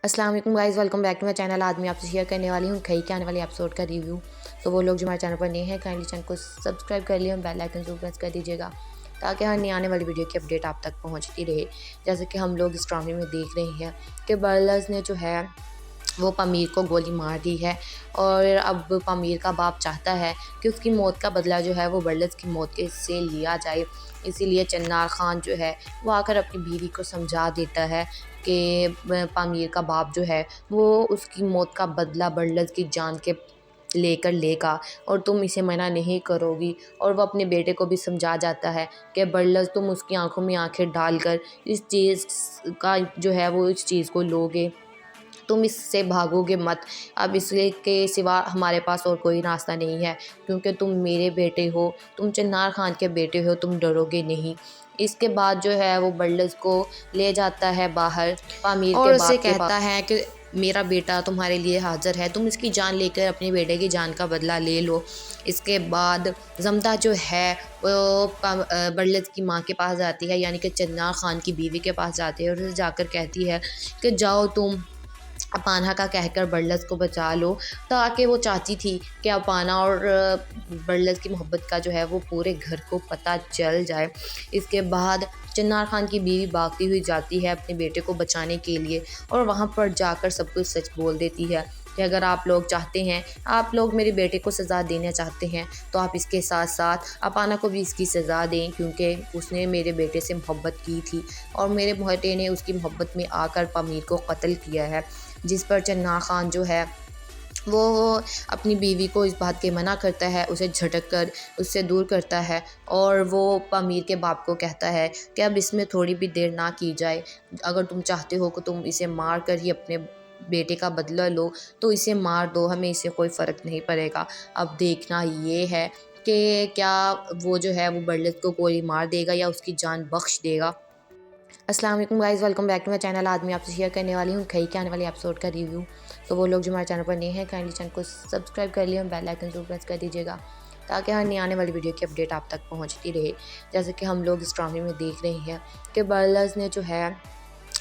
अस्सलाम वालेकुम guys, welcome back to my channel. आज मैं आपसे शेयर करने वाली हूँ कई के आने वाले एपिसोड का रिव्यू। तो वो लोग जो हमारे चैनल पर नए हैं, काइंडली चैनल को सब्सक्राइब कर लिया, बेल आइकन जरूर प्रेस कर दीजिएगा ताकि हर नई आने वाली वीडियो की अपडेट आप तक पहुँचती रहे। जैसे कि हम लोग इस ड्रामे में देख रहे हैं कि बर्लर्स ने जो है वो पामीर को गोली मार दी है और अब पामीर का बाप चाहता है कि उसकी मौत का बदला जो है वो बर्लर्स की मौत के से लिया जाए। इसीलिए चन्नार खान जो है वो आकर अपनी बीवी को समझा देता है कि पामीर का बाप जो है वो उसकी मौत का बदला बर्लर्स की जान के लेकर लेगा और तुम इसे मना नहीं करोगी। और वो अपने बेटे को भी समझा जाता है कि बर्लर्स तुम उसकी आंखों में आंखें डालकर इस चीज़ का जो है वो इस चीज़ को लोगे, तुम इससे भागोगे मत। अब इसके सिवा हमारे पास और कोई रास्ता नहीं है क्योंकि तुम मेरे बेटे हो, तुम चन्नार खान के बेटे हो, तुम डरोगे नहीं। इसके बाद जो है वो बर्लर्स को ले जाता है बाहर पामीर के और बाप उसे के पास। कहता है कि मेरा बेटा तुम्हारे लिए हाजिर है, तुम इसकी जान लेकर अपने बेटे की जान का बदला ले लो। इसके बाद जमदा जो है वो बर्लस की माँ के पास जाती है, यानी कि चन्नार खान की बीवी के पास जाती है और उसे जाकर कहती है कि जाओ तुम अपाना का कहकर बर्लस को बचा लो। ताकि वो चाहती थी कि अपाना और बर्लस की मोहब्बत का जो है वो पूरे घर को पता चल जाए। इसके बाद चन्नार खान की बीवी भागती हुई जाती है अपने बेटे को बचाने के लिए और वहाँ पर जाकर सब कुछ सच बोल देती है कि अगर आप लोग चाहते हैं, आप लोग मेरे बेटे को सज़ा देना चाहते हैं तो आप इसके साथ साथ अपाना को भी इसकी सज़ा दें, क्योंकि उसने मेरे बेटे से मोहब्बत की थी और मेरे बेटे ने उसकी मोहब्बत में आकर पामीर को कत्ल किया है। जिस पर चन्ना खान जो है वो अपनी बीवी को इस बात के मना करता है, उसे झटक कर उससे दूर करता है और वो पामीर के बाप को कहता है कि अब इसमें थोड़ी भी देर ना की जाए। अगर तुम चाहते हो कि तुम इसे मार कर ही अपने बेटे का बदला लो तो इसे मार दो, हमें इससे कोई फ़र्क नहीं पड़ेगा। अब देखना ये है कि क्या वो जो है वो बर्लस को गोली मार देगा या उसकी जान बख्श देगा। अस्सलाम वालेकुम guys, welcome back to my channel. आज मैं आपसे शेयर करने वाली हूँ कई के आने वाले एपिसोड का रिव्यू। तो वो लोग जो हमारे चैनल पर नए हैं, काइंडली चैनल को सब्सक्राइब कर लिया, बेल आइकन जरूर प्रेस कर दीजिएगा ताकि हर नई आने वाली वीडियो की अपडेट आप तक पहुँचती रहे। जैसे कि हम लोग इस ड्रामे में देख रहे हैं कि बर्लर्स ने जो है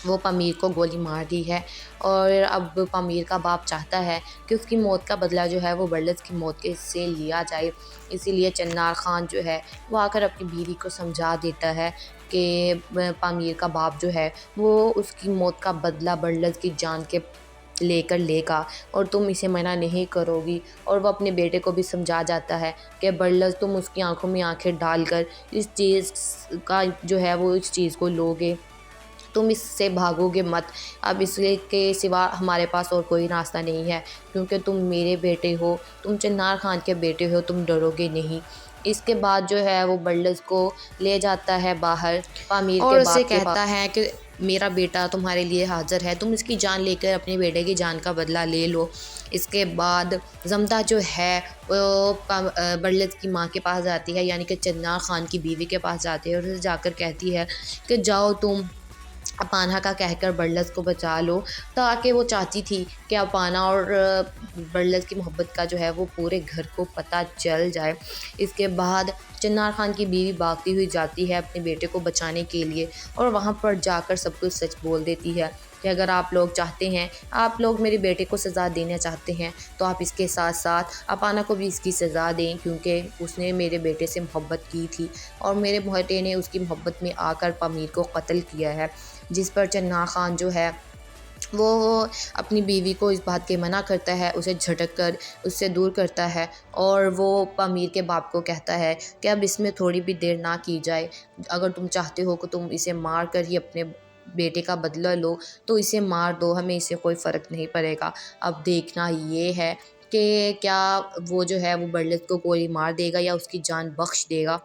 वो पामीर को गोली मार दी है और अब पामीर का बाप चाहता है कि उसकी मौत का बदला जो है वो बर्लस की मौत के से लिया जाए। इसीलिए चन्नार खान जो है वो आकर अपनी बीवी को समझा देता है कि पामीर का बाप जो है वो उसकी मौत का बदला बर्लस की जान के लेकर लेगा और तुम इसे मना नहीं करोगी। और वो अपने बेटे को भी समझा जाता है कि बर्लस तुम उसकी आंखों में आंखें डालकर इस चीज़ का जो है वो इस चीज़ को लोगे, तुम इससे भागोगे मत। अब इसके सिवा हमारे पास और कोई रास्ता नहीं है क्योंकि तुम मेरे बेटे हो, तुम चन्नार खान के बेटे हो, तुम डरोगे नहीं। इसके बाद जो है वो बर्लस को ले जाता है बाहर पामीर के और उसे बाप के पास। कहता है कि मेरा बेटा तुम्हारे लिए हाजिर है, तुम इसकी जान लेकर अपने बेटे की जान का बदला ले लो। इसके बाद जमदा जो है वो बर्लस की माँ के पास जाती है, यानी कि चन्नार खान की बीवी के पास जाती है और उसे जाकर कहती है कि जाओ तुम अपाना का कहकर बर्लस को बचा लो। ताकि वो चाहती थी कि अपाना और बर्लस की मोहब्बत का जो है वो पूरे घर को पता चल जाए। इसके बाद चन्नार खान की बीवी भागती हुई जाती है अपने बेटे को बचाने के लिए और वहाँ पर जाकर सब कुछ सच बोल देती है कि अगर आप लोग चाहते हैं, आप लोग मेरे बेटे को सज़ा देना चाहते हैं तो आप इसके साथ साथ अपाना को भी इसकी सज़ा दें, क्योंकि उसने मेरे बेटे से मोहब्बत की थी और मेरे बेटे ने उसकी मोहब्बत में आकर पामीर को कत्ल किया है। जिस पर चन्ना खान जो है वो अपनी बीवी को इस बात के मना करता है, उसे झटक कर उससे दूर करता है और वो पामीर के बाप को कहता है कि अब इसमें थोड़ी भी देर ना की जाए। अगर तुम चाहते हो कि तुम इसे मार कर ही अपने बेटे का बदला लो तो इसे मार दो, हमें इससे कोई फ़र्क नहीं पड़ेगा। अब देखना ये है कि क्या वो जो है वो बर्लस को गोली मार देगा या उसकी जान बख्श देगा।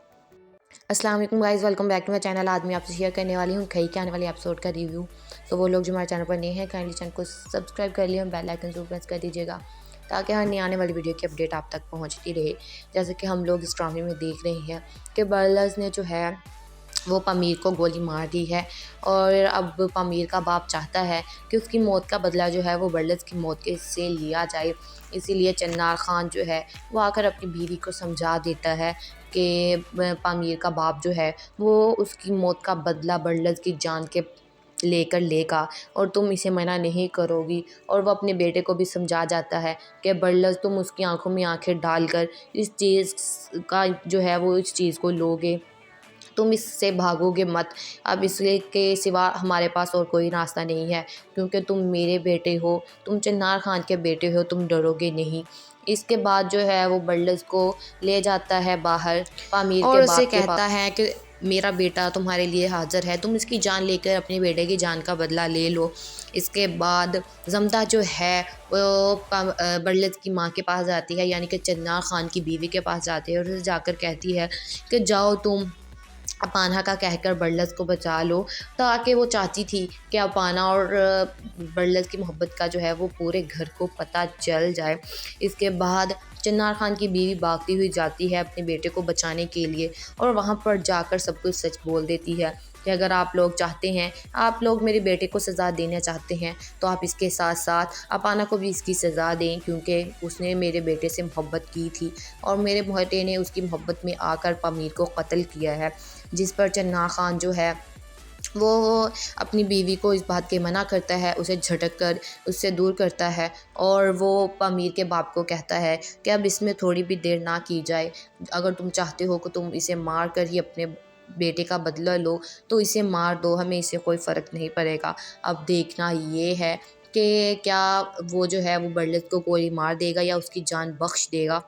अस्सलाम वालेकुम guys, welcome back to my channel. आज मैं आपसे शेयर करने वाली हूँ कई के आने वाले एपिसोड का रिव्यू। तो वो लोग जो हमारे चैनल पर नए हैं, काइंडली चैनल को सब्सक्राइब कर लिया, बेल आइकन जरूर प्रेस कर दीजिएगा ताकि हर नई आने वाली वीडियो की अपडेट आप तक पहुँचती रहे। जैसे कि हम लोग इस ड्रामे में देख रहे हैं कि बर्लर्स ने जो है वो पामीर को गोली मार दी है और अब पामीर का बाप चाहता है कि उसकी मौत का बदला जो है वो बर्लस की मौत के से लिया जाए। इसीलिए चन्नार खान जो है वो आकर अपनी बीवी को समझा देता है कि पामीर का बाप जो है वो उसकी मौत का बदला बर्लस की जान के लेकर लेगा और तुम इसे मना नहीं करोगी। और वो अपने बेटे को भी समझा जाता है कि बड़लस तुम उसकी आंखों में आंखें डालकर इस चीज़ का जो है वो इस चीज़ को लोगे, तुम इससे भागोगे मत। अब इसके के सिवा हमारे पास और कोई रास्ता नहीं है, क्योंकि तुम मेरे बेटे हो, तुम चिन्नार खान के बेटे हो, तुम डरोगे नहीं। इसके बाद जो है वो बड़लस को ले जाता है बाहर पामीर के और बाप उससे के कहता पास है कि मेरा बेटा तुम्हारे लिए हाजिर है, तुम इसकी जान लेकर अपने बेटे की जान का बदला ले लो। इसके बाद जमदा जो है वो बड़लस की माँ के पास जाती है, यानी कि चिन्नार खान की बीवी के पास जाती है और उसे जाकर कहती है कि जाओ तुम अपाना का कहकर बड़लस को बचा लो, ताकि वो चाहती थी कि अपाना और बड़लस की मोहब्बत का जो है वो पूरे घर को पता चल जाए। इसके बाद चिन्नार खान की बीवी भागती हुई जाती है अपने बेटे को बचाने के लिए और वहाँ पर जाकर सब कुछ सच बोल देती है कि अगर आप लोग चाहते हैं, आप लोग मेरे बेटे को सज़ा देना चाहते हैं, तो आप इसके साथ साथ अपाना को भी इसकी सज़ा दें, क्योंकि उसने मेरे बेटे से मोहब्बत की थी और मेरे बेटे ने उसकी मोहब्बत में आकर पामीर को कत्ल किया है। जिस पर चिन्नार खान जो है वो अपनी बीवी को इस बात के मना करता है, उसे झटक कर उससे दूर करता है और वो पामीर के बाप को कहता है कि अब इसमें थोड़ी भी देर ना की जाए। अगर तुम चाहते हो कि तुम इसे मार कर ही अपने बेटे का बदला लो, तो इसे मार दो, हमें इससे कोई फ़र्क नहीं पड़ेगा। अब देखना ये है कि क्या वो जो है वो बड़लस को गोली मार देगा या उसकी जान बख्श देगा।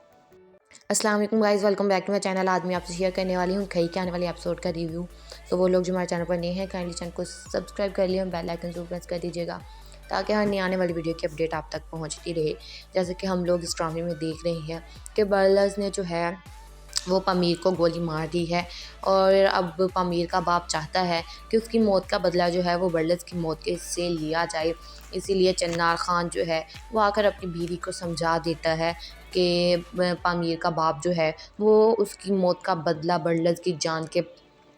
अस्सलाम वालेकुम guys, welcome back to my channel. आज मैं आपसे शेयर करने वाली हूँ कई के आने वाले एपिसोड का रिव्यू। तो वो लोग जो हमारे चैनल पर नए हैं, काइंडली चैनल को सब्सक्राइब कर लिया और बेल आइकन जरूर प्रेस कर दीजिएगा, ताकि हर नई आने वाली वीडियो की अपडेट आप तक पहुँचती रहे। जैसे कि हम लोग इस ड्रामे में देख रहे हैं कि बड़लस ने जो है वो पामीर को गोली मार दी है और अब पामीर का बाप चाहता है कि उसकी मौत का बदला जो है वो बड़लस की मौत के से लिया जाए। इसीलिए चिन्नार खान जो है वो आकर अपनी बीवी को समझा देता है कि पामीर का बाप जो है वो उसकी मौत का बदला बड़लस की जान के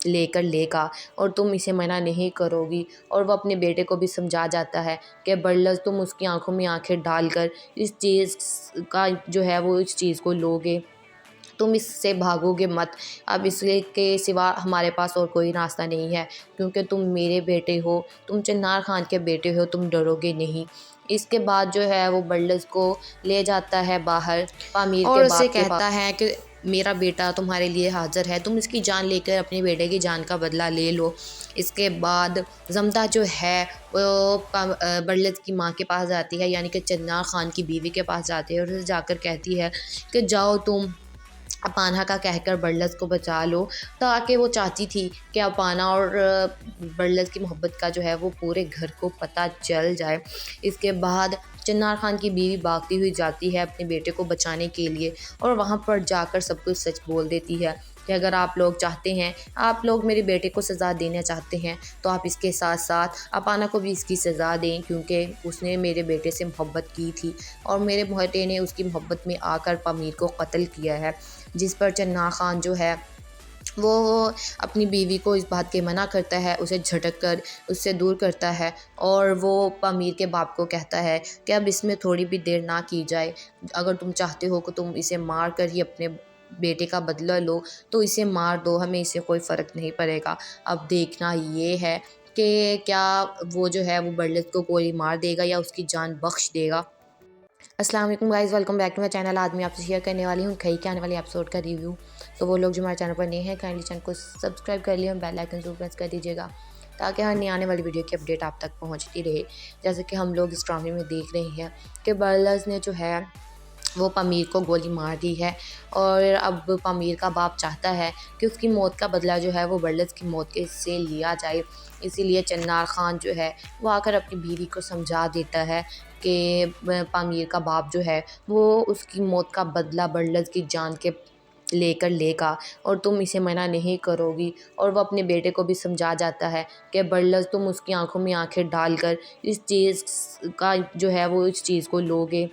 लेकर लेगा और तुम इसे मना नहीं करोगी। और वो अपने बेटे को भी समझा जाता है कि बड़लस तुम उसकी आंखों में आंखें डालकर इस चीज़ का जो है वो इस चीज़ को लोगे, तुम इससे भागोगे मत। अब इसके सिवा हमारे पास और कोई रास्ता नहीं है, क्योंकि तुम मेरे बेटे हो, तुम चिन्नार खान के बेटे हो, तुम डरोगे नहीं। इसके बाद जो है वो बड़लस को ले जाता है बाहर पामीर और के उससे बाप के कहता पास। है कि मेरा बेटा तुम्हारे लिए हाजिर है, तुम इसकी जान लेकर अपने बेटे की जान का बदला ले लो। इसके बाद जमदा जो है वो बड़लस की माँ के पास जाती है, यानी कि चिन्नार खान की बीवी के पास जाती है और उसे जाकर कहती है कि जाओ तुम अपाना का कहकर बड़लस को बचा लो, ताकि वो चाहती थी कि अपाना और बड़लस की मोहब्बत का जो है वो पूरे घर को पता चल जाए। इसके बाद चिन्नार खान की बीवी भागती हुई जाती है अपने बेटे को बचाने के लिए और वहाँ पर जाकर सब कुछ सच बोल देती है कि अगर आप लोग चाहते हैं, आप लोग मेरे बेटे को सज़ा देना चाहते हैं, तो आप इसके साथ साथ अपाना को भी इसकी सज़ा दें, क्योंकि उसने मेरे बेटे से मोहब्बत की थी और मेरे बेटे ने उसकी मोहब्बत में आकर पामीर को कत्ल किया है। जिस पर चिन्नार खान जो है वो अपनी बीवी को इस बात के मना करता है, उसे झटक कर उससे दूर करता है और वो पामीर के बाप को कहता है कि अब इसमें थोड़ी भी देर ना की जाए। अगर तुम चाहते हो कि तुम इसे मार कर ही अपने बेटे का बदला लो, तो इसे मार दो, हमें इससे कोई फ़र्क नहीं पड़ेगा। अब देखना ये है कि क्या वो जो है वो बड़लस को गोली मार देगा या उसकी जान बख्श देगा। अस्सलाम वालेकुम guys, welcome back to my channel. आज मैं आपसे शेयर करने वाली हूँ कई के आने वाले एपिसोड का रिव्यू। तो वो लोग जो हमारे चैनल पर नए हैं, काइंडली चैनल को सब्सक्राइब कर लिया और बेल आइकन जरूर प्रेस कर दीजिएगा, ताकि हर नई आने वाली वीडियो की अपडेट आप तक पहुँचती रहे। जैसे कि हम लोग इस ड्रामे में देख रहे हैं कि बड़लस ने जो है वो पामीर को गोली मार दी है और अब पामीर का बाप चाहता है कि उसकी मौत का बदला जो है वो बड़लस की मौत के से लिया जाए। इसीलिए चिन्नार खान जो है वो आकर अपनी बीवी को समझा देता है कि पामीर का बाप जो है वो उसकी मौत का बदला बड़लस की जान के लेकर लेगा और तुम इसे मना नहीं करोगी। और वो अपने बेटे को भी समझा जाता है कि बड़लस तुम उसकी आंखों में आंखें डालकर इस चीज़ का जो है वो इस चीज़ को लोगे,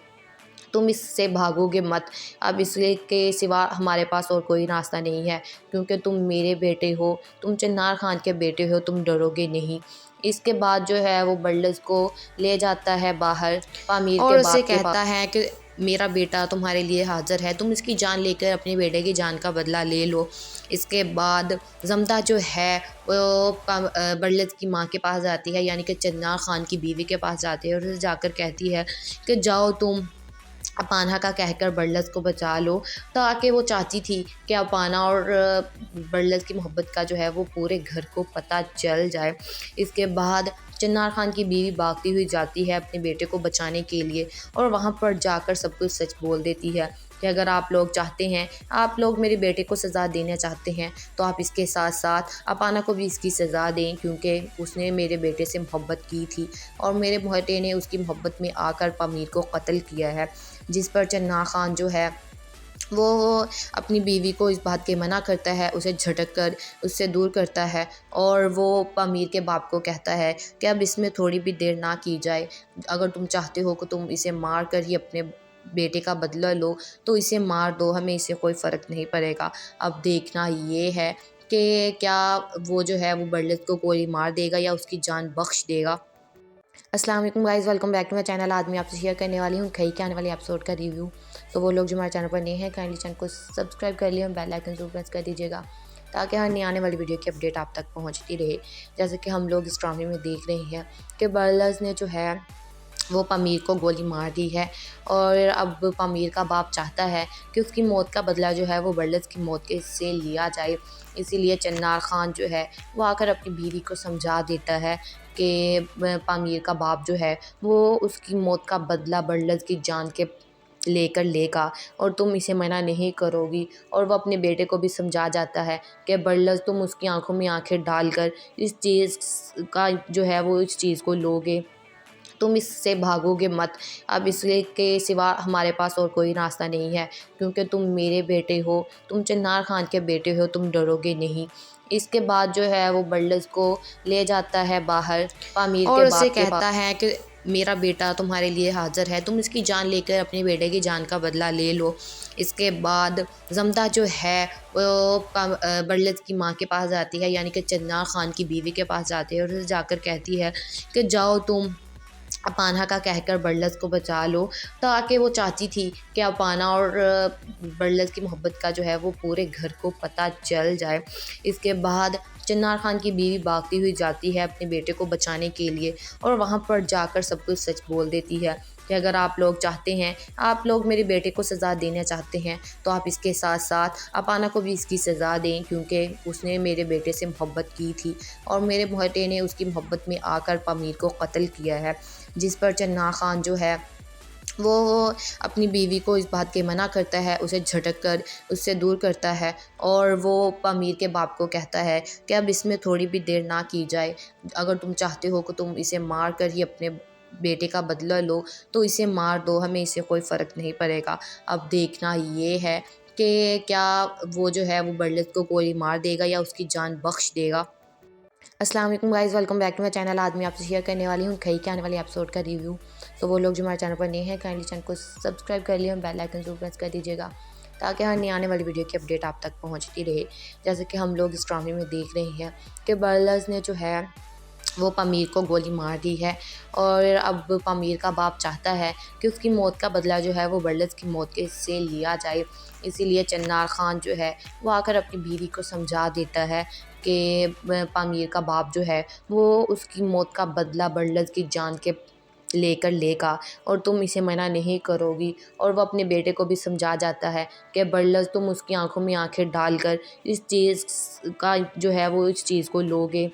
तुम इससे भागोगे मत। अब इसके सिवा हमारे पास और कोई रास्ता नहीं है, क्योंकि तुम मेरे बेटे हो, तुम चिन्नार खान के बेटे हो, तुम डरोगे नहीं। इसके बाद जो है वो बड़लस को ले जाता है बाहर पामीर और के उससे बाप के पास। कहता है कि मेरा बेटा तुम्हारे लिए हाज़िर है, तुम इसकी जान लेकर अपने बेटे की जान का बदला ले लो। इसके बाद जमदा जो है वो बड़लत की माँ के पास जाती है, यानी कि चन्नार ख़ान की बीवी के पास जाती है और उसे जाकर कहती है कि जाओ तुम अपाना का कहकर बड़लत को बचा लो, ताकि वो चाहती थी कि अपाना और बड़लत की मोहब्बत का जो है वो पूरे घर को पता चल जाए। इसके बाद चन्नार खान की बीवी भागती हुई जाती है अपने बेटे को बचाने के लिए और वहाँ पर जाकर सब कुछ सच बोल देती है कि अगर आप लोग चाहते हैं, आप लोग मेरे बेटे को सज़ा देना चाहते हैं, तो आप इसके साथ साथ अपाना को भी इसकी सज़ा दें, क्योंकि उसने मेरे बेटे से मोहब्बत की थी और मेरे बेटे ने उसकी मोहब्बत में आकर पामीर को कत्ल किया है। जिस पर चन्नार खान जो है वो अपनी बीवी को इस बात के मना करता है, उसे झटक कर उससे दूर करता है और वो पामीर के बाप को कहता है कि अब इसमें थोड़ी भी देर ना की जाए, अगर तुम चाहते हो कि तुम इसे मार कर ही अपने बेटे का बदला लो तो इसे मार दो, हमें इससे कोई फ़र्क नहीं पड़ेगा। अब देखना ये है कि क्या वो जो है वो बड़लत को गोली मार देगा या उसकी जान बख्श देगा। अस्सलाम वालेकुम guys, welcome back to my channel. आज मैं आपसे शेयर करने वाली हूँ कई के आने वाले एपिसोड का रिव्यू। तो वो लोग जो हमारे चैनल पर नए हैं, काइंडली चैनल को सब्सक्राइब कर लिया और बेल आइकन जरूर प्रेस कर दीजिएगा, ताकि हर नई आने वाली वीडियो की अपडेट आप तक पहुँचती रहे। जैसे कि हम लोग इस ड्रामे में देख रहे हैं कि बड़लत ने जो है वो पामीर को गोली मार दी है और अब पामीर का बाप चाहता है कि उसकी मौत का बदला जो है वो बड़लत की मौत के से लिया जाए। इसीलिए चन्नार खान जो है वो आकर अपनी बीवी को समझा देता है कि पामीर का बाप जो है वो उसकी मौत का बदला बड़लत की जान के लेकर लेगा और तुम इसे मना नहीं करोगी। और वो अपने बेटे को भी समझा जाता है कि बड़लत तुम उसकी आंखों में आंखें डालकर इस चीज़ का जो है वो इस चीज़ को लोगे, तुम इससे भागोगे मत। अब इसके के सिवा हमारे पास और कोई रास्ता नहीं है, क्योंकि तुम मेरे बेटे हो, तुम चन्नार खान के बेटे हो, तुम डरोगे नहीं। इसके बाद जो है वो बड़लत को ले जाता है बाहर पामीर और के उसे बाप के कहता पास है कि मेरा बेटा तुम्हारे लिए हाज़िर है, तुम इसकी जान लेकर अपने बेटे की जान का बदला ले लो। इसके बाद जमदा जो है वो बड़लत की माँ के पास जाती है, यानी कि चन्नार खान की बीवी के पास जाती है और उसे जाकर कहती है कि जाओ तुम अपाना का कहकर बड़लत को बचा लो, ताकि वो चाहती थी कि अपाना और बड़लत की मोहब्बत का जो है वो पूरे घर को पता चल जाए। इसके बाद चन्नार खान की बीवी भागती हुई जाती है अपने बेटे को बचाने के लिए और वहाँ पर जाकर सब कुछ सच बोल देती है कि अगर आप लोग चाहते हैं, आप लोग मेरे बेटे को सज़ा देना चाहते हैं, तो आप इसके साथ साथ अपाना को भी इसकी सज़ा दें, क्योंकि उसने मेरे बेटे से मोहब्बत की थी और मेरे बेटे ने उसकी मोहब्बत में आकर पामीर को कत्ल किया है। जिस पर चन्नार खान जो है वो अपनी बीवी को इस बात के मना करता है, उसे झटक कर उससे दूर करता है और वो पामीर के बाप को कहता है कि अब इसमें थोड़ी भी देर ना की जाए, अगर तुम चाहते हो कि तुम इसे मार कर ही अपने बेटे का बदला लो तो इसे मार दो, हमें इससे कोई फ़र्क नहीं पड़ेगा। अब देखना ये है कि क्या वो जो है वो बड़लत को गोली मार देगा या उसकी जान बख्श देगा। अस्सलाम वालेकुम guys, welcome back to my channel. आज मैं आपसे शेयर करने वाली हूँ कई के आने वाले एपिसोड का रिव्यू। तो वो लोग जो हमारे चैनल पर नए हैं, काइंडली चैनल को सब्सक्राइब कर लिया और बेल आइकन जरूर प्रेस कर दीजिएगा, ताकि हर नई आने वाली वीडियो की अपडेट आप तक पहुँचती रहे। जैसे कि हम लोग इस ड्रामे में देख रहे हैं कि बड़लत ने जो है वो पामीर को गोली मार दी है और अब पामीर का बाप चाहता है कि उसकी मौत का बदला जो है वो बड़लत की मौत के से लिया जाए। इसीलिए चन्नार खान जो है वो आकर अपनी बीवी को समझा देता है कि पामीर का बाप जो है वो उसकी मौत का बदला बड़लत की जान के लेकर लेगा और तुम इसे मना नहीं करोगी। और वो अपने बेटे को भी समझा जाता है कि बड़लत तुम उसकी आंखों में आंखें डालकर इस चीज़ का जो है वो इस चीज़ को लोगे,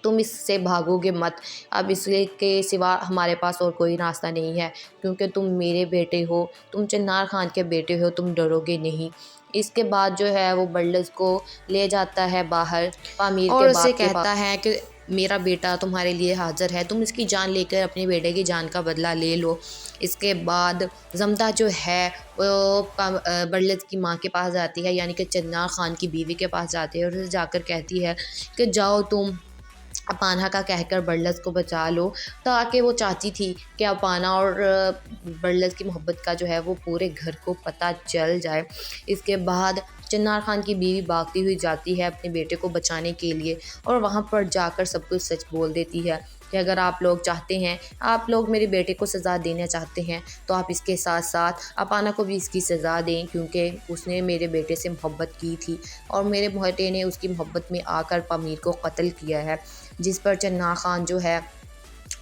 तुम इससे भागोगे मत। अब इसके सिवा हमारे पास और कोई रास्ता नहीं है, क्योंकि तुम मेरे बेटे हो, तुम चन्नार खान के बेटे हो, तुम डरोगे नहीं। इसके बाद जो है वो बड़लत को ले जाता है बाहर पामीर और के उसे बाप के कहता पास है कि मेरा बेटा तुम्हारे लिए हाज़िर है, तुम इसकी जान लेकर अपने बेटे की जान का बदला ले लो। इसके बाद जमदा जो है वो बड़लत की माँ के पास जाती है, यानी कि चन्नार खान की बीवी के पास जाती है और उसे जाकर कहती है कि जाओ तुम अपाना का कहकर बड़लत को बचा लो, ताकि वो चाहती थी कि अपाना और बड़लत की मोहब्बत का जो है वो पूरे घर को पता चल जाए। इसके बाद चन्नार खान की बीवी भागती हुई जाती है अपने बेटे को बचाने के लिए और वहाँ पर जाकर सब कुछ सच बोल देती है कि अगर आप लोग चाहते हैं, आप लोग मेरे बेटे को सज़ा देना चाहते हैं, तो आप इसके साथ साथ अपाना को भी इसकी सज़ा दें, क्योंकि उसने मेरे बेटे से मोहब्बत की थी और मेरे बेटे ने उसकी मोहब्बत में आकर पामीर को कत्ल किया है। जिस पर चन्ना खान जो है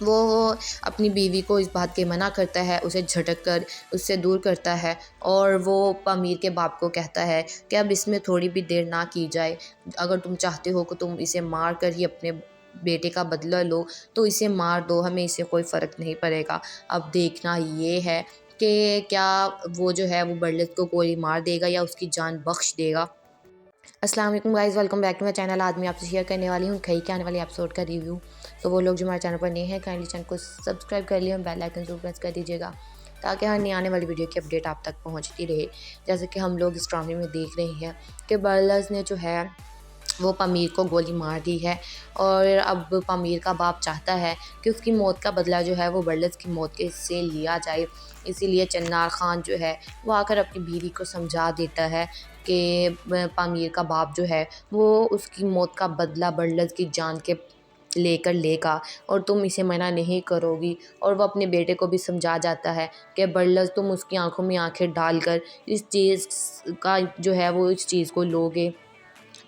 वो अपनी बीवी को इस बात के मना करता है, उसे झटक कर उससे दूर करता है और वो पामीर के बाप को कहता है कि अब इसमें थोड़ी भी देर ना की जाए। अगर तुम चाहते हो कि तुम इसे मार कर ही अपने बेटे का बदला लो, तो इसे मार दो, हमें इससे कोई फ़र्क नहीं पड़ेगा। अब देखना ये है कि क्या वो जो है वो बरलत को गोली मार देगा या उसकी जान बख्श देगा। अस्सलाम वालेकुम guys, welcome back to my channel. आज मैं आपसे शेयर करने वाली हूँ कई के आने वाले एपिसोड का रिव्यू। तो वो लोग जो हमारे चैनल पर नए हैं, काइंडली चैनल को सब्सक्राइब कर लिया और बेल आइकन जरूर प्रेस कर दीजिएगा, ताकि हर नई आने वाली वीडियो की अपडेट आप तक पहुँचती रहे। जैसे कि हम लोग इस ड्रामे में देख रहे हैं कि बरलस ने जो है वो पामीर को गोली मार दी है और अब पामीर का बाप चाहता है कि उसकी मौत का बदला जो है वो बरलस की मौत के से लिया जाए। इसीलिए चन्नार खान जो है वो आकर अपनी बीवी को समझा देता है कि पामीर का बाप जो है वो उसकी मौत का बदला बरलस की जान के लेकर लेगा और तुम इसे मना नहीं करोगी। और वो अपने बेटे को भी समझा जाता है कि बरलस तुम उसकी आंखों में आंखें डालकर इस चीज़ का जो है वो इस चीज़ को लोगे,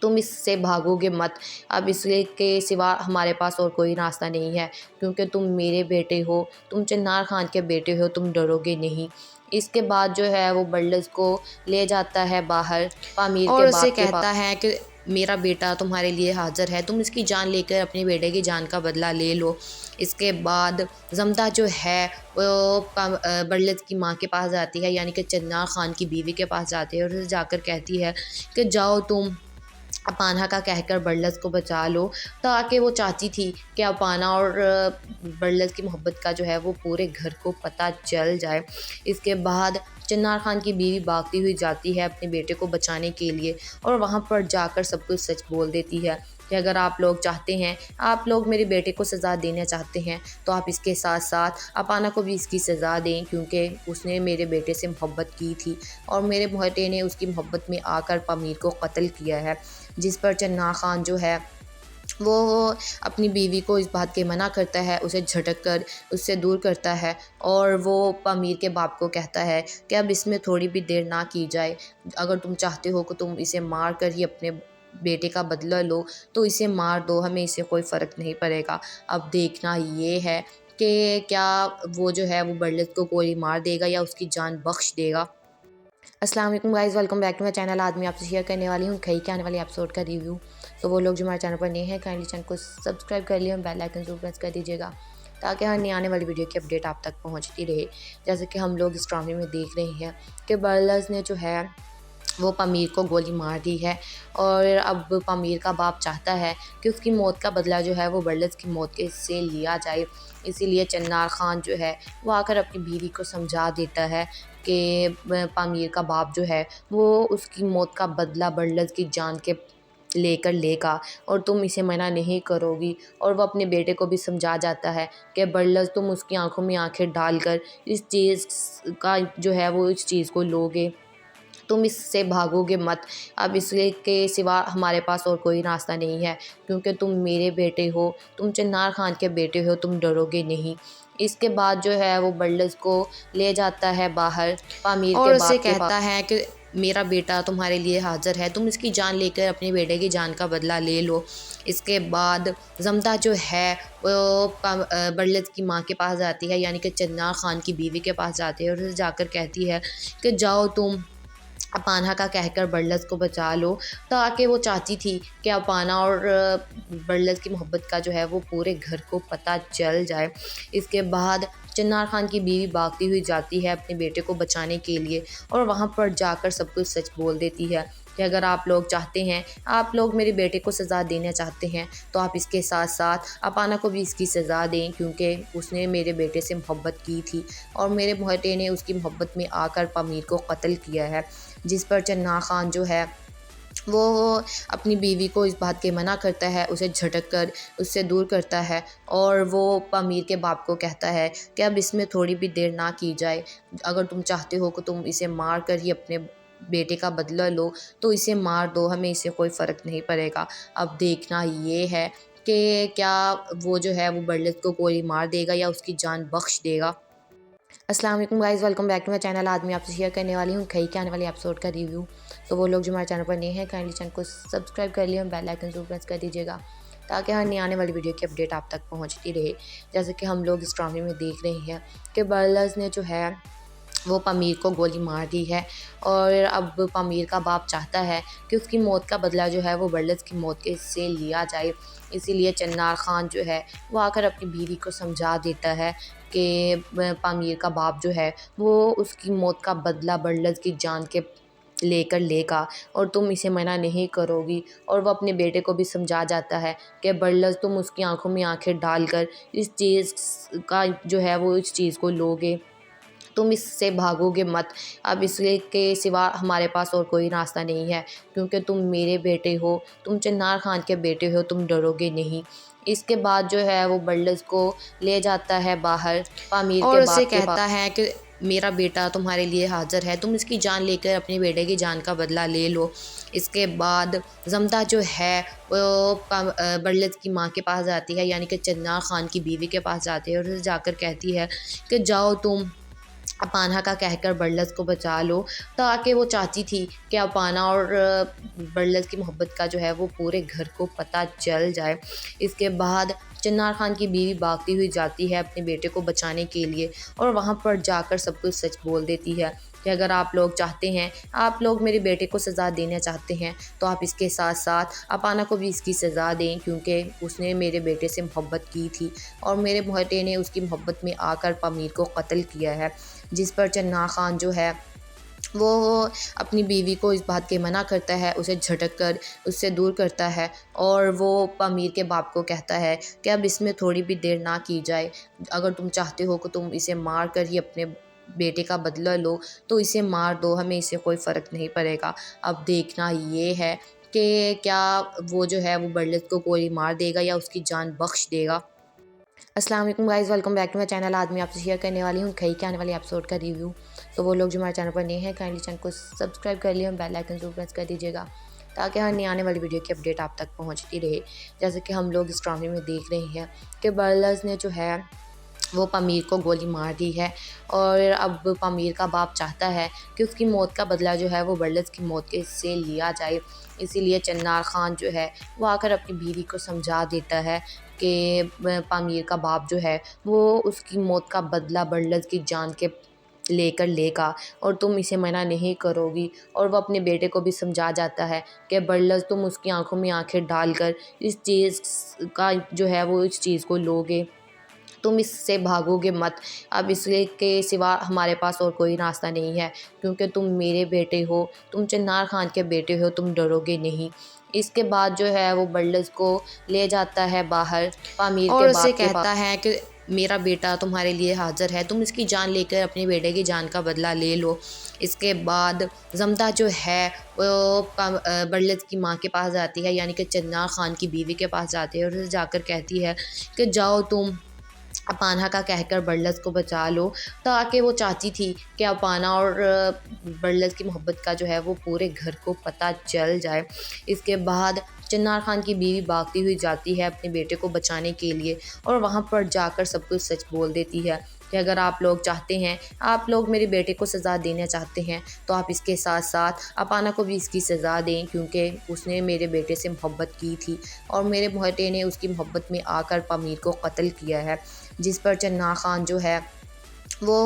तुम इससे भागोगे मत। अब इसके सिवा हमारे पास और कोई रास्ता नहीं है, क्योंकि तुम मेरे बेटे हो, तुम चन्नार खान के बेटे हो, तुम डरोगे नहीं। इसके बाद जो है वो बरलस को ले जाता है बाहर पामीर और के उससे बाप के कहता पास है कि मेरा बेटा तुम्हारे लिए हाजिर है, तुम इसकी जान लेकर अपने बेटे की जान का बदला ले लो। इसके बाद जमदा जो है वो बरलस की माँ के पास जाती है, यानी कि चन्नार खान की बीवी के पास जाती है और उसे जाकर कहती है कि जाओ तुम अपाना का कहकर बरलस को बचा लो, ताकि वो चाहती थी कि अपाना और बरलस की मोहब्बत का जो है वो पूरे घर को पता चल जाए। इसके बाद चन्नार खान की बीवी भागती हुई जाती है अपने बेटे को बचाने के लिए और वहाँ पर जाकर सब कुछ सच बोल देती है कि अगर आप लोग चाहते हैं, आप लोग मेरे बेटे को सज़ा देना चाहते हैं, तो आप इसके साथ साथ अपाना को भी इसकी सज़ा दें, क्योंकि उसने मेरे बेटे से मोहब्बत की थी और मेरे बेटे ने उसकी मोहब्बत में आकर पामीर को कत्ल किया है। जिस पर चन्ना खान जो है वो अपनी बीवी को इस बात के मना करता है, उसे झटक कर उससे दूर करता है और वो पामीर के बाप को कहता है कि अब इसमें थोड़ी भी देर ना की जाए। अगर तुम चाहते हो कि तुम इसे मार कर ही अपने बेटे का बदला लो, तो इसे मार दो, हमें इससे कोई फ़र्क नहीं पड़ेगा। अब देखना ये है कि क्या वो जो है वो बरलस को गोली मार देगा या उसकी जान बख्श देगा। अस्सलाम वालेकुम guys, welcome back to my channel. आज मैं आपसे शेयर करने वाली हूँ कई के आने वाले एपिसोड का रिव्यू। तो वो लोग जो हमारे चैनल पर नए हैं, काइंडली चैनल को सब्सक्राइब कर लिया और बेल आइकन जरूर प्रेस कर दीजिएगा, ताकि हर नई आने वाली वीडियो की अपडेट आप तक पहुँचती रहे। जैसे कि हम लोग इस ड्रामे में देख रहे हैं कि बरलस ने जो है वो पामीर को गोली मार दी है और अब पामीर का बाप चाहता है कि उसकी मौत का बदला जो है वो बरलस की मौत के से लिया जाए। इसीलिए चन्नार खान जो है वो आकर अपनी बीवी को समझा देता है कि पामीर का बाप जो है वो उसकी मौत का बदला बरलस की जान के लेकर लेगा और तुम इसे मना नहीं करोगी। और वो अपने बेटे को भी समझा जाता है कि बरलस तुम उसकी आंखों में आंखें डालकर इस चीज़ का जो है वो इस चीज़ को लोगे, तुम इससे भागोगे मत। अब इसके सिवा हमारे पास और कोई रास्ता नहीं है, क्योंकि तुम मेरे बेटे हो, तुम चन्नार खान के बेटे हो, तुम डरोगे नहीं। इसके बाद जो है वो बरलस को ले जाता है बाहर पामीर और के उससे बाप के कहता पास है कि मेरा बेटा तुम्हारे लिए हाजिर है, तुम इसकी जान लेकर अपने बेटे की जान का बदला ले लो। इसके बाद जमदा जो है वो बरलस की माँ के पास जाती है, यानी कि चन्नार खान की बीवी के पास जाती है और उसे जाकर कहती है कि जाओ तुम अपाना का कहकर बरलस को बचा लो, ताकि वो चाहती थी कि अपाना और बरलस की मोहब्बत का जो है वो पूरे घर को पता चल जाए। इसके बाद चन्नार खान की बीवी भागती हुई जाती है अपने बेटे को बचाने के लिए और वहाँ पर जाकर सब कुछ सच बोल देती है कि अगर आप लोग चाहते हैं, आप लोग मेरे बेटे को सज़ा देना चाहते हैं, तो आप इसके साथ साथ अपाना को भी इसकी सज़ा दें, क्योंकि उसने मेरे बेटे से मोहब्बत की थी और मेरे बेटे ने उसकी मोहब्बत में आकर पामीर को कत्ल किया है। जिस पर चन्ना खान जो है वो अपनी बीवी को इस बात के मना करता है, उसे झटक कर उससे दूर करता है और वो पामीर के बाप को कहता है कि अब इसमें थोड़ी भी देर ना की जाए। अगर तुम चाहते हो कि तुम इसे मार कर ही अपने बेटे का बदला लो, तो इसे मार दो, हमें इससे कोई फ़र्क नहीं पड़ेगा। अब देखना ये है कि क्या वो जो है वो बर्लिस को गोली मार देगा या उसकी जान बख्श देगा। अस्सलाम वालेकुम guys, welcome back to my channel. आज मैं आपसे शेयर करने वाली हूँ कई के आने वाले एपिसोड का रिव्यू। तो वो लोग जो हमारे चैनल पर नए हैं काइंडली चैनल को सब्सक्राइब कर लिया, बेल आइकन जरूर प्रेस कर दीजिएगा ताकि हर नई आने वाली वीडियो की अपडेट आप तक पहुँचती रहे। जैसे कि हम लोग इस ड्रामे में देख रहे हैं कि बर्लस ने जो है वो पामीर को गोली मार दी है और अब पामीर का बाप चाहता है कि उसकी मौत का बदला जो है वो बर्लस की मौत के से लिया जाए। इसीलिए चन्नार खान जो है वो आकर अपनी बीवी को समझा देता है कि पामीर का बाप जो है वो उसकी मौत का बदला बर्लस की जान के लेकर लेगा और तुम इसे मना नहीं करोगी। और वो अपने बेटे को भी समझा जाता है कि बर्लस तुम उसकी आंखों में आंखें डालकर इस चीज़ का जो है वो इस चीज़ को लोगे, तुम इससे भागोगे मत। अब इसके के सिवा हमारे पास और कोई रास्ता नहीं है क्योंकि तुम मेरे बेटे हो, तुम चन्नार खान के बेटे हो, तुम डरोगे नहीं। इसके बाद जो है वो बर्लस को ले जाता है बाहर पामीर और के उससे बाप के कहता पास। है कि मेरा बेटा तुम्हारे लिए हाजिर है, तुम इसकी जान लेकर अपने बेटे की जान का बदला ले लो। इसके बाद जमदा जो है वो बर्लस की माँ के पास जाती है, यानी कि चन्नार खान की बीवी के पास जाती है और उसे जाकर कहती है कि जाओ तुम अपाना का कहकर बर्लस को बचा लो। ताकि वो चाहती थी कि अपाना और बर्लस की मोहब्बत का जो है वो पूरे घर को पता चल जाए। इसके बाद चन्नार खान की बीवी भागती हुई जाती है अपने बेटे को बचाने के लिए और वहाँ पर जाकर सब कुछ सच बोल देती है कि अगर आप लोग चाहते हैं, आप लोग मेरे बेटे को सज़ा देना चाहते हैं तो आप इसके साथ साथ अपाना को भी इसकी सज़ा दें क्योंकि उसने मेरे बेटे से मोहब्बत की थी और मेरे बेटे ने उसकी मोहब्बत में आकर पामीर को कत्ल किया है। जिस पर चन्ना खान जो है वो अपनी बीवी को इस बात के मना करता है, उसे झटक कर उससे दूर करता है और वो पामीर के बाप को कहता है कि अब इसमें थोड़ी भी देर ना की जाए। अगर तुम चाहते हो कि तुम इसे मार कर ही अपने बेटे का बदला लो तो इसे मार दो, हमें इससे कोई फ़र्क नहीं पड़ेगा। अब देखना ये है कि क्या वो जो है वो बर्लस को गोली मार देगा या उसकी जान बख्श देगा। अस्सलाम वालेकुम guys, welcome back to my channel. आज मैं आपसे शेयर करने वाली हूँ कई के आने वाले एपिसोड का रिव्यू। तो वो लोग जो हमारे चैनल पर नए हैं काइंडली चैनल को सब्सक्राइब कर लिया, बेल आइकन जरूर प्रेस कर दीजिएगा ताकि हर नई आने वाली वीडियो की अपडेट आप तक पहुँचती रहे। जैसे कि हम लोग इस ड्रामे में देख रहे हैं कि बर्लस ने जो है वो पामीर को गोली मार दी है और अब पामीर का बाप चाहता है कि उसकी मौत का बदला जो है वो बर्लस की मौत के से लिया जाए। इसीलिए चन्नार खान जो है वो आकर अपनी बीवी को समझा देता है कि पामीर का बाप जो है वो उसकी मौत का बदला बर्लस की जान के लेकर लेगा और तुम इसे मना नहीं करोगी। और वो अपने बेटे को भी समझा जाता है कि बर्लस तुम उसकी आंखों में आंखें डालकर इस चीज़ का जो है वो इस चीज़ को लोगे, तुम इससे भागोगे मत। अब इसके सिवा हमारे पास और कोई रास्ता नहीं है क्योंकि तुम मेरे बेटे हो, तुम चन्नार खान के बेटे हो, तुम डरोगे नहीं। इसके बाद जो है वो बर्लस को ले जाता है बाहर पामीर और के उससे बाप के कहता पास। है कि मेरा बेटा तुम्हारे लिए हाजिर है, तुम इसकी जान लेकर अपने बेटे की जान का बदला ले लो। इसके बाद जमदा जो है वो बर्लस की माँ के पास जाती है, यानी कि चन्नार खान की बीवी के पास जाती है और उसे जाकर कहती है कि जाओ तुम अपाना का कहकर बर्लस को बचा लो। ताकि वो चाहती थी कि अपाना और बर्लस की मोहब्बत का जो है वो पूरे घर को पता चल जाए। इसके बाद चन्नार खान की बीवी भागती हुई जाती है अपने बेटे को बचाने के लिए और वहाँ पर जाकर सब कुछ सच बोल देती है कि अगर आप लोग चाहते हैं, आप लोग मेरे बेटे को सज़ा देना चाहते हैं तो आप इसके साथ साथ अपाना को भी इसकी सज़ा दें क्योंकि उसने मेरे बेटे से मोहब्बत की थी और मेरे बेटे ने उसकी मोहब्बत में आकर पामीर को कत्ल किया है। जिस पर चन्ना खान जो है वो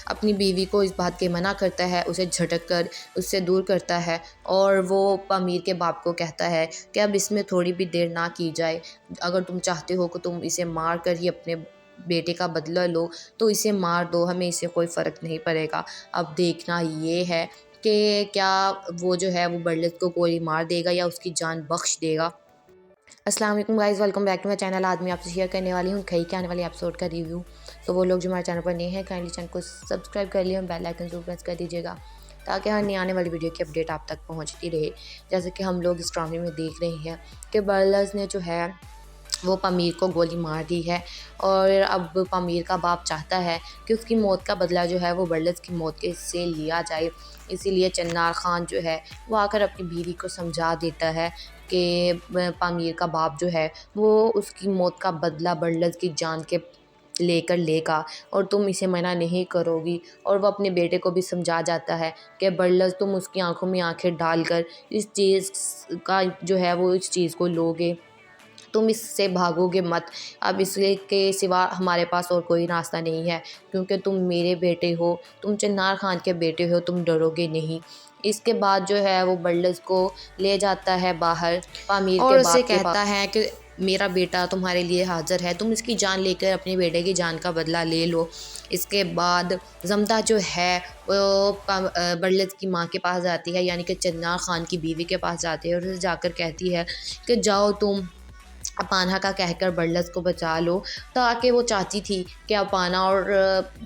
अपनी बीवी को इस बात के मना करता है, उसे झटक कर उससे दूर करता है और वो पामीर के बाप को कहता है कि अब इसमें थोड़ी भी देर ना की जाए। अगर तुम चाहते हो कि तुम इसे मार कर ही अपने बेटे का बदला लो तो इसे मार दो, हमें इससे कोई फ़र्क नहीं पड़ेगा। अब देखना ये है कि क्या वो जो है वो बर्लस को गोली मार देगा या उसकी जान बख्श देगा। अस्सलाम वालेकुम guys, welcome back to my channel. आज मैं आपसे शेयर करने वाली हूँ कई के आने वाले एपिसोड का रिव्यू। तो वो लोग जो हमारे चैनल पर नए हैं काइंडली चैनल को सब्सक्राइब कर लिया, बेल आइकन जरूर प्रेस कर दीजिएगा ताकि हर नई आने वाली वीडियो की अपडेट आप तक पहुँचती रहे। जैसे कि हम लोग इस ड्रामे में देख रहे हैं कि बर्लस ने जो है वो पामीर को गोली मार दी है और अब पामीर का बाप चाहता है कि उसकी मौत का बदला जो है वो बर्लस की मौत के से लिया जाए। इसीलिए चन्नार खान जो है वो आकर अपनी बीवी को समझा देता है कि पामीर का बाप जो है वो उसकी मौत का बदला बड़लत की जान के लेकर लेगा और तुम इसे मना नहीं करोगी। और वो अपने बेटे को भी समझा जाता है कि बड़लत तुम उसकी आंखों में आंखें डालकर इस चीज़ का जो है वो इस चीज़ को लोगे, तुम इससे भागोगे मत। अब इसके सिवा हमारे पास और कोई रास्ता नहीं है, क्योंकि तुम मेरे बेटे हो, तुम चिन्नार खान के बेटे हो, तुम डरोगे नहीं। इसके बाद जो है वो बल्लस को ले जाता है बाहर पामीर और के उससे बाप के कहता है कि मेरा बेटा तुम्हारे लिए हाजिर है, तुम इसकी जान लेकर अपने बेटे की जान का बदला ले लो। इसके बाद जमदा जो है वो बड़लत की माँ के पास जाती है, यानी कि चिन्नार खान की बीवी के पास जाती है और उसे जाकर कहती है कि जाओ तुम अपाना का कहकर बड़लत को बचा लो, ताकि वो चाहती थी कि अपाना और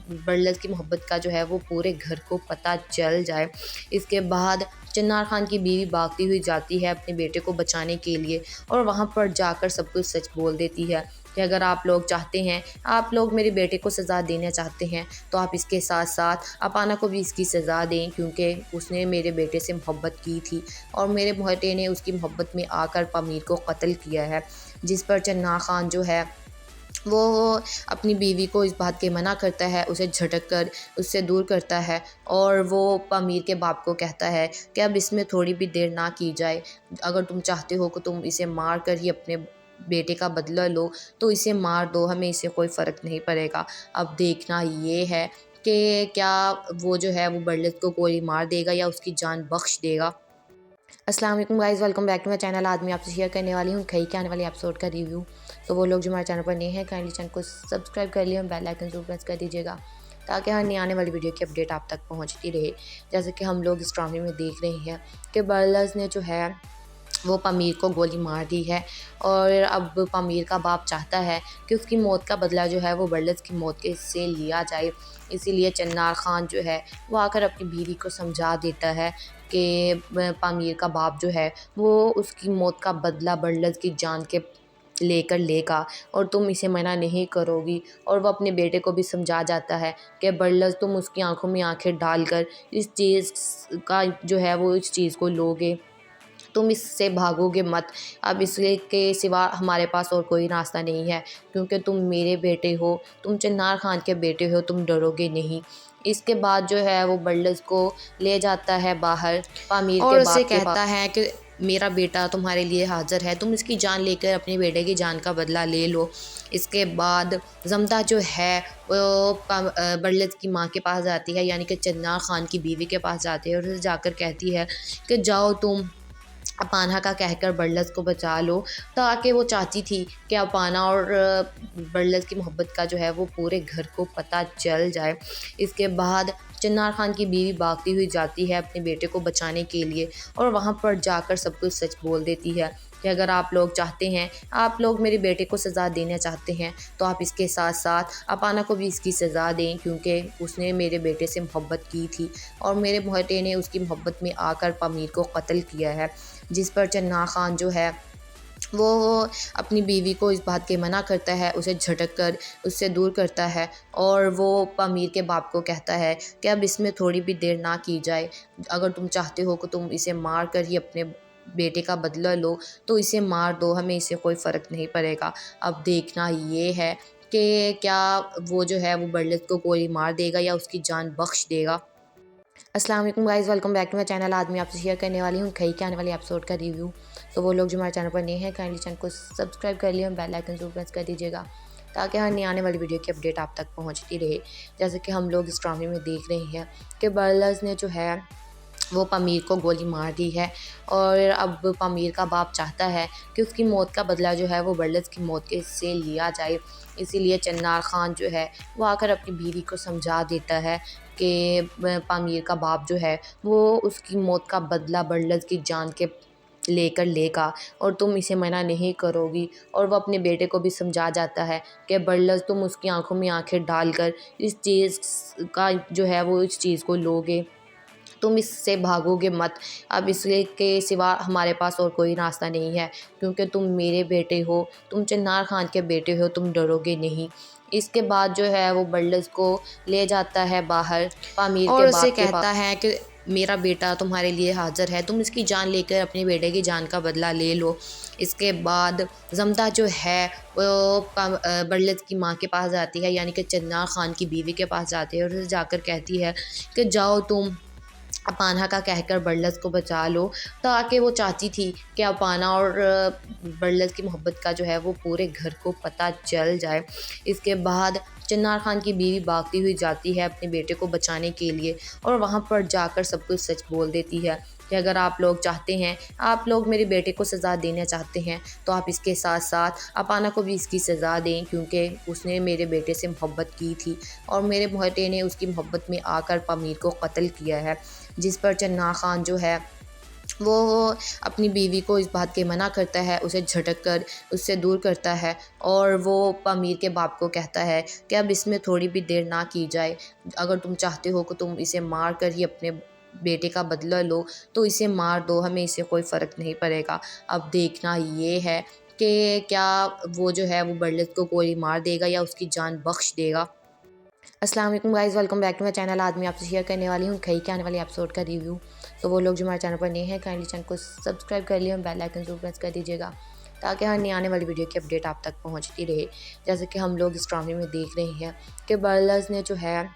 बड़लत की मोहब्बत का जो है वो पूरे घर को पता चल जाए। इसके बाद चिन्नार खान की बीवी भागती हुई जाती है अपने बेटे को बचाने के लिए और वहाँ पर जाकर सब कुछ सच बोल देती है कि अगर आप लोग चाहते हैं, आप लोग मेरे बेटे को सज़ा देना चाहते हैं, तो आप इसके साथ साथ अपाना को भी इसकी सज़ा दें, क्योंकि उसने मेरे बेटे से मोहब्बत की थी और मेरे बेटे ने उसकी मोहब्बत में आकर पामीर को कत्ल किया है। जिस पर चिन्नार खान जो है वो अपनी बीवी को इस बात के मना करता है, उसे झटक कर उससे दूर करता है और वो पामीर के बाप को कहता है कि अब इसमें थोड़ी भी देर ना की जाए, अगर तुम चाहते हो कि तुम इसे मार कर ही अपने बेटे का बदला लो तो इसे मार दो, हमें इससे कोई फ़र्क नहीं पड़ेगा। अब देखना ये है कि क्या वो जो है वो बड़लत को गोली मार देगा या उसकी जान बख्श देगा। अस्सलाम वालेकुम guys, welcome back to my channel. आज मैं आपसे शेयर करने वाली हूँ कई के आने वाले एपिसोड का रिव्यू। तो वो लोग जो हमारे चैनल पर नए हैं, काइंडली चैनल को सब्सक्राइब कर लिया और बेल आइकन जरूर प्रेस कर दीजिएगा, ताकि हर नई आने वाली वीडियो की अपडेट आप तक पहुँचती रहे। जैसे कि हम लोग इस ड्रामे में देख रहे हैं कि बर्लस ने जो है वो पामीर को गोली मार दी है और अब पामीर का बाप चाहता है कि उसकी मौत का बदला जो है वो बड़लत की मौत के से लिया जाए। इसीलिए चिन्नार खान जो है वो आकर अपनी बीवी को समझा देता है कि पामीर का बाप जो है वो उसकी मौत का बदला बड़लत की जान के लेकर लेगा और तुम इसे मना नहीं करोगी। और वो अपने बेटे को भी समझा जाता है कि बड़लत तुम उसकी आंखों में आंखें डालकर इस चीज़ का जो है वो इस चीज़ को लोगे, तुम इससे भागोगे मत। अब इसके सिवा हमारे पास और कोई रास्ता नहीं है, क्योंकि तुम मेरे बेटे हो, तुम चिन्नार खान के बेटे हो, तुम डरोगे नहीं। इसके बाद जो है वो बड़लस को ले जाता है बाहर पामीर और के उससे बाप के कहता है कि मेरा बेटा तुम्हारे लिए हाजिर है, तुम इसकी जान लेकर अपने बेटे की जान का बदला ले लो। इसके बाद जमदा जो है वो बड़लत की माँ के पास जाती है, यानी कि चिन्नार खान की बीवी के पास जाती है और उसे जाकर कहती है कि जाओ तुम अपाना का कहकर बड़लत को बचा लो, ताकि वो चाहती थी कि अपाना और बड़लत की मोहब्बत का जो है वो पूरे घर को पता चल जाए। इसके बाद चिन्नार खान की बीवी भागती हुई जाती है अपने बेटे को बचाने के लिए और वहाँ पर जाकर सब कुछ सच बोल देती है कि अगर आप लोग चाहते हैं, आप लोग मेरे बेटे को सज़ा देना चाहते हैं, तो आप इसके साथ साथ अपाना को भी इसकी सज़ा दें, क्योंकि उसने मेरे बेटे से मोहब्बत की थी और मेरे बेटे ने उसकी मोहब्बत में आकर पामीर को कत्ल किया है। जिस पर चिन्नार खान जो है वो अपनी बीवी को इस बात के मना करता है, उसे झटक कर उससे दूर करता है और वो पामीर के बाप को कहता है कि अब इसमें थोड़ी भी देर ना की जाए, अगर तुम चाहते हो कि तुम इसे मार कर ही अपने बेटे का बदला लो तो इसे मार दो, हमें इससे कोई फ़र्क नहीं पड़ेगा। अब देखना ये है कि क्या वो जो है वो बड़लत को गोली मार देगा या उसकी जान बख्श देगा। अस्सलाम वालेकुम guys, welcome back to my channel. आज मैं आपसे शेयर करने वाली हूँ कई के आने वाले एपिसोड का रिव्यू। तो वो लोग जो हमारे चैनल पर नए हैं, काइंडली चैनल को सब्सक्राइब कर लिया और बेल आइकन जरूर प्रेस कर दीजिएगा, ताकि हर नई आने वाली वीडियो की अपडेट आप तक पहुँचती रहे। जैसे कि हम लोग इस ड्रामे में देख रहे हैं कि बर्लस ने जो है वो पामीर को गोली मार दी है और अब पामीर का बाप चाहता है कि उसकी मौत का बदला जो है वो बड़लत की मौत के से लिया जाए। इसीलिए चिन्नार खान जो है वो आकर अपनी बीवी को समझा देता है कि पामीर का बाप जो है वो उसकी मौत का बदला बड़लत की जान के लेकर लेगा और तुम इसे मना नहीं करोगी। और वो अपने बेटे को भी समझा जाता है कि बड़लत तुम उसकी आंखों में आंखें डालकर इस चीज़ का जो है वो इस चीज़ को लोगे, तुम इससे भागोगे मत। अब इसके सिवा हमारे पास और कोई रास्ता नहीं है, क्योंकि तुम मेरे बेटे हो, तुम चिन्नार खान के बेटे हो, तुम डरोगे नहीं। इसके बाद जो है वो बड़लस को ले जाता है बाहर पामीर और के उससे बाप के कहता है कि मेरा बेटा तुम्हारे लिए हाज़िर है, तुम इसकी जान लेकर अपने बेटे की जान का बदला ले लो। इसके बाद जमदा जो है वो बड़लत की माँ के पास जाती है, यानी कि चन्नार खान की बीवी के पास जाती है और उसे जाकर कहती है कि जाओ तुम अपाना का कहकर बड़लत को बचा लो, ताकि वो चाहती थी कि अपाना और बड़लत की मोहब्बत का जो है वो पूरे घर को पता चल जाए। इसके बाद चन्नार खान की बीवी भागती हुई जाती है अपने बेटे को बचाने के लिए और वहाँ पर जाकर सब कुछ सच बोल देती है कि अगर आप लोग चाहते हैं, आप लोग मेरे बेटे को सज़ा देना चाहते हैं, तो आप इसके साथ साथ अपाना को भी इसकी सज़ा दें, क्योंकि उसने मेरे बेटे से मोहब्बत की थी और मेरे बेटे ने उसकी मोहब्बत में आकर पामीर को कत्ल किया है। जिस पर चन्नार खान जो है वो अपनी बीवी को इस बात के मना करता है, उसे झटक कर उससे दूर करता है और वो पामीर के बाप को कहता है कि अब इसमें थोड़ी भी देर ना की जाए। अगर तुम चाहते हो कि तुम इसे मार कर ही अपने बेटे का बदला लो, तो इसे मार दो, हमें इससे कोई फ़र्क नहीं पड़ेगा। अब देखना ये है कि क्या वो जो है वो बड़लत को गोली मार देगा या उसकी जान बख्श देगा। अस्सलाम वालेकुम guys, welcome back to my channel. आज मैं आपसे शेयर करने वाली हूँ कई के आने वाले एपिसोड का रिव्यू। तो वो लोग जो हमारे चैनल पर नए हैं, काइंडली चैनल को सब्सक्राइब कर लिया और बेल आइकन जरूर प्रेस कर दीजिएगा, ताकि हर नई आने वाली वीडियो की अपडेट आप तक पहुँचती रहे। जैसे कि हम लोग इस ड्रामे में देख रहे हैं कि बड़लत ने जो है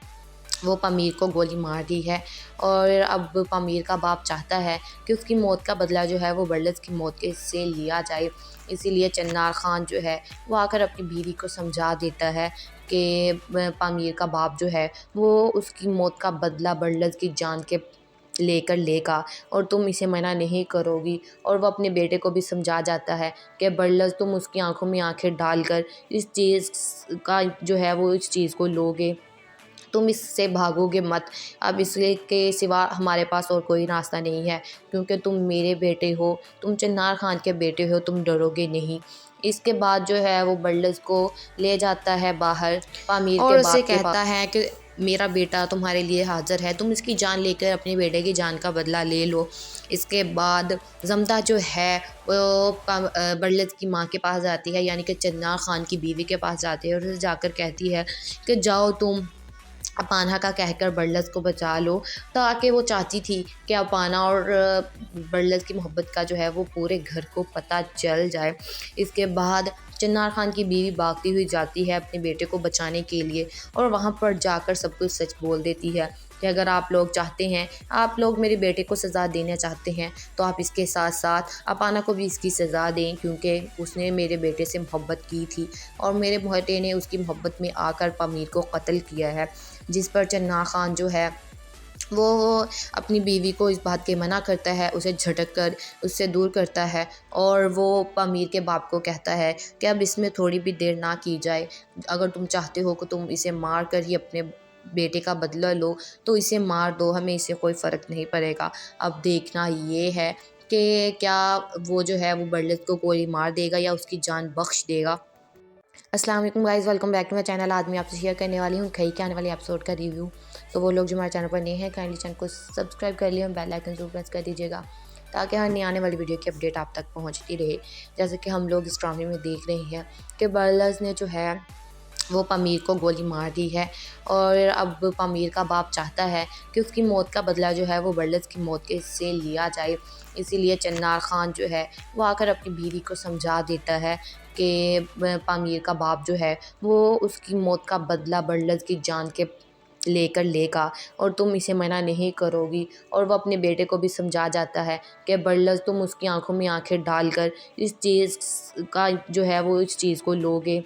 वो पामीर को गोली मार दी है और अब पामीर का बाप चाहता है कि उसकी मौत का बदला जो है वो बड़लत की मौत के से लिया जाए। इसीलिए चन्नार खान जो है वो आकर अपनी बीवी को समझा देता है कि पामीर का बाप जो है वो उसकी मौत का बदला बड़लत की जान के लेकर लेगा और तुम इसे मना नहीं करोगी। और वो अपने बेटे को भी समझा जाता है कि बड़लत तुम उसकी आंखों में आंखें डालकर इस चीज़ का जो है वो इस चीज़ को लोगे, तुम इससे भागोगे मत। अब इसके सिवा हमारे पास और कोई रास्ता नहीं है, क्योंकि तुम मेरे बेटे हो, तुम चन्नार खान के बेटे हो, तुम डरोगे नहीं। इसके बाद जो है वो बड़लत को ले जाता है बाहर पामीर और के उससे बाप के कहता है कि मेरा बेटा तुम्हारे लिए हाज़िर है, तुम इसकी जान लेकर अपने बेटे की जान का बदला ले लो। इसके बाद जमदा जो है वो बड़लत की माँ के पास जाती है, यानी कि चन्नार खान की बीवी के पास जाती है और उसे जाकर कहती है कि जाओ तुम अपाना का कहकर बड़लत को बचा लो, ताकि वो चाहती थी कि अपाना और बड़लत की मोहब्बत का जो है वो पूरे घर को पता चल जाए। इसके बाद चन्नार खान की बीवी भागती हुई जाती है अपने बेटे को बचाने के लिए और वहाँ पर जाकर सब कुछ सच बोल देती है कि अगर आप लोग चाहते हैं, आप लोग मेरे बेटे को सज़ा देना चाहते हैं, तो आप इसके साथ साथ अपाना को भी इसकी सज़ा दें, क्योंकि उसने मेरे बेटे से मोहब्बत की थी और मेरे बेटे ने उसकी मोहब्बत में आकर पामीर को कत्ल किया है। जिस पर चन्नार खान जो है वो अपनी बीवी को इस बात के मना करता है, उसे झटक कर उससे दूर करता है और वो पामीर के बाप को कहता है कि अब इसमें थोड़ी भी देर ना की जाए। अगर तुम चाहते हो कि तुम इसे मार कर ही अपने बेटे का बदला लो, तो इसे मार दो, हमें इससे कोई फ़र्क नहीं पड़ेगा। अब देखना ये है कि क्या वो जो है वो बड़लत को गोली मार देगा या उसकी जान बख्श देगा। अस्सलाम वालेकुम guys, welcome back to my channel. आज मैं आपसे शेयर करने वाली हूँ कई के आने वाले एपिसोड का रिव्यू। तो वो लोग जो हमारे चैनल पर नए हैं, काइंडली चैनल को सब्सक्राइब कर लिया और बेल आइकन जरूर प्रेस कर दीजिएगा, ताकि हर नई आने वाली वीडियो की अपडेट आप तक पहुँचती रहे। जैसे कि हम लोग इस ड्रामे में देख रहे हैं कि बड़लत ने जो है वो पामीर को गोली मार दी है और अब पामीर का बाप चाहता है कि उसकी मौत का बदला जो है वो बड़लत की मौत के से लिया जाए। इसीलिए चन्नार खान जो है वो आकर अपनी बीवी को समझा देता है कि पामीर का बाप जो है वो उसकी मौत का बदला बड़लत की जान के लेकर लेगा और तुम इसे मना नहीं करोगी। और वो अपने बेटे को भी समझा जाता है कि बड़लत तुम उसकी आंखों में आंखें डालकर इस चीज़ का जो है वो इस चीज़ को लोगे,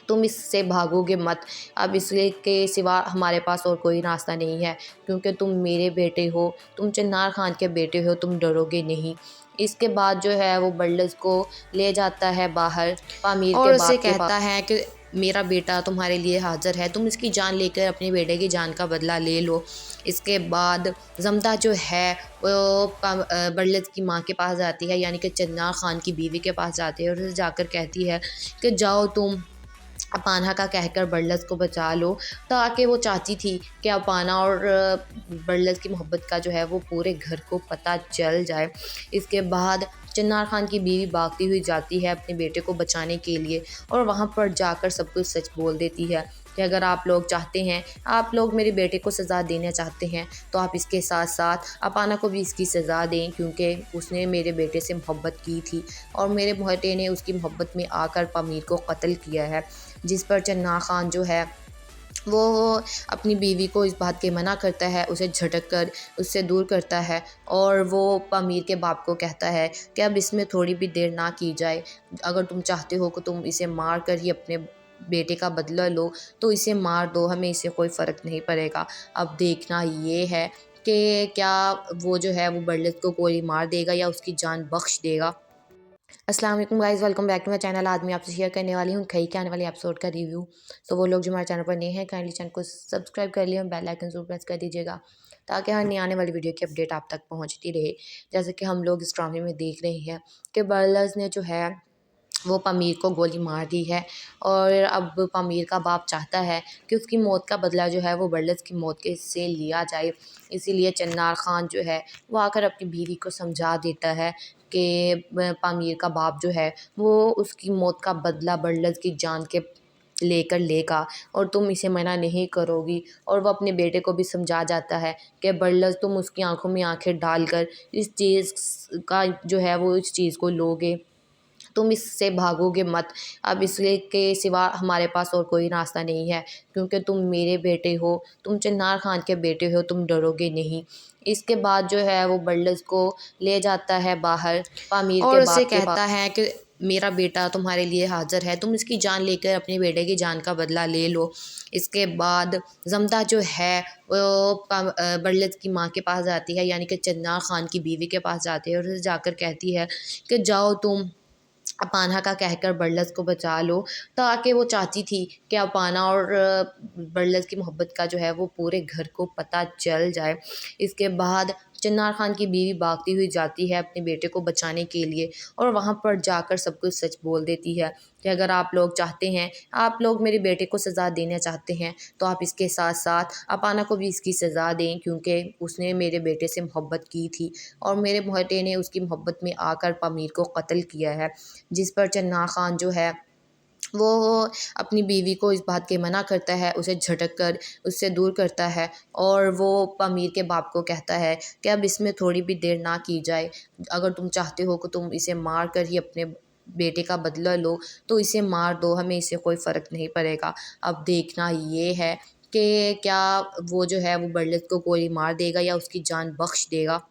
तुम इससे भागोगे मत। अब इसके सिवा हमारे पास और कोई रास्ता नहीं है, क्योंकि तुम मेरे बेटे हो, तुम चन्नार खान के बेटे हो, तुम डरोगे नहीं। इसके बाद जो है वो बड़लत को ले जाता है बाहर पामीर और के उससे बाप के कहता है कि मेरा बेटा तुम्हारे लिए हाज़िर है, तुम इसकी जान लेकर अपने बेटे की जान का बदला ले लो। इसके बाद जमदा जो है वो बड़लत की माँ के पास जाती है, यानी कि चन्नार खान की बीवी के पास जाती है और उसे जाकर कहती है कि जाओ तुम अपाना का कहकर बड़लत को बचा लो, ताकि वो चाहती थी कि अपाना और बड़लत की मोहब्बत का जो है वो पूरे घर को पता चल जाए। इसके बाद चन्नार खान की बीवी भागती हुई जाती है अपने बेटे को बचाने के लिए और वहाँ पर जाकर सब कुछ सच बोल देती है कि अगर आप लोग चाहते हैं, आप लोग मेरे बेटे को सज़ा देना चाहते हैं तो आप इसके साथ साथ अपाना को भी इसकी सज़ा दें, क्योंकि उसने मेरे बेटे से मोहब्बत की थी और मेरे बेटे ने उसकी मोहब्बत में आकर पामीर को कत्ल किया है। जिस पर चन्ना खान जो है वो अपनी बीवी को इस बात के मना करता है, उसे झटक कर उससे दूर करता है और वो पामीर के बाप को कहता है कि अब इसमें थोड़ी भी देर ना की जाए। अगर तुम चाहते हो कि तुम इसे मार कर ही अपने बेटे का बदला लो तो इसे मार दो, हमें इससे कोई फ़र्क नहीं पड़ेगा। अब देखना ये है कि क्या वो जो है वो बरलत को गोली मार देगा या उसकी जान बख्श देगा। अस्सलाम वालेकुम guys, welcome back to my channel. आज मैं आपसे शेयर करने वाली हूँ कई के आने वाले एपिसोड का रिव्यू। तो वो लोग जो हमारे चैनल पर नए हैं काइंडली चैनल को सब्सक्राइब कर लिया, बेल आइकन जरूर प्रेस कर दीजिएगा ताकि हर नई आने वाली वीडियो की अपडेट आप तक पहुँचती रहे। जैसे कि हम लोग इस ड्रामे में देख रहे हैं कि बरलस ने जो है वो पामीर को गोली मार दी है और अब पामीर का बाप चाहता है कि उसकी मौत का बदला जो है वो बरलस की मौत के से लिया जाए। इसीलिए चन्नार खान जो है वो आकर अपनी बीवी को समझा देता है कि पामीर का बाप जो है वो उसकी मौत का बदला बरलस की जान के लेकर लेगा और तुम इसे मना नहीं करोगी। और वो अपने बेटे को भी समझा जाता है कि बरलस तुम उसकी आंखों में आंखें डालकर इस चीज़ का जो है वो इस चीज़ को लोगे, तुम इससे भागोगे मत। अब इसलिए के सिवा हमारे पास और कोई रास्ता नहीं है, क्योंकि तुम मेरे बेटे हो, तुम चन्नार खान के बेटे हो, तुम डरोगे नहीं। इसके बाद जो है वो बरलस को ले जाता है बाहर पामीर के और उससे बाप के पास। कहता है कि मेरा बेटा तुम्हारे लिए हाज़िर है, तुम इसकी जान लेकर अपने बेटे की जान का बदला ले लो। इसके बाद जमदा जो है वो बरलस की माँ के पास जाती है, यानी कि चन्नार खान की बीवी के पास जाती है और उसे जाकर कहती है कि जाओ तुम अपाना का कहकर बरलस को बचा लो, ताकि वो चाहती थी कि अपाना और बरलस की मोहब्बत का जो है वो पूरे घर को पता चल जाए। इसके बाद चन्नार खान की बीवी भागती हुई जाती है अपने बेटे को बचाने के लिए और वहाँ पर जाकर सब कुछ सच बोल देती है कि अगर आप लोग चाहते हैं, आप लोग मेरे बेटे को सज़ा देना चाहते हैं तो आप इसके साथ साथ अपाना को भी इसकी सज़ा दें, क्योंकि उसने मेरे बेटे से मोहब्बत की थी और मेरे बेटे ने उसकी मोहब्बत में आकर पामीर को कत्ल किया है। जिस पर चन्ना खान जो है वो अपनी बीवी को इस बात के मना करता है, उसे झटक कर उससे दूर करता है और वो पामीर के बाप को कहता है कि अब इसमें थोड़ी भी देर ना की जाए। अगर तुम चाहते हो कि तुम इसे मार कर ही अपने बेटे का बदला लो तो इसे मार दो, हमें इससे कोई फ़र्क नहीं पड़ेगा। अब देखना ये है कि क्या वो जो है वो बरलत को गोली मार देगा या उसकी जान बख्श देगा।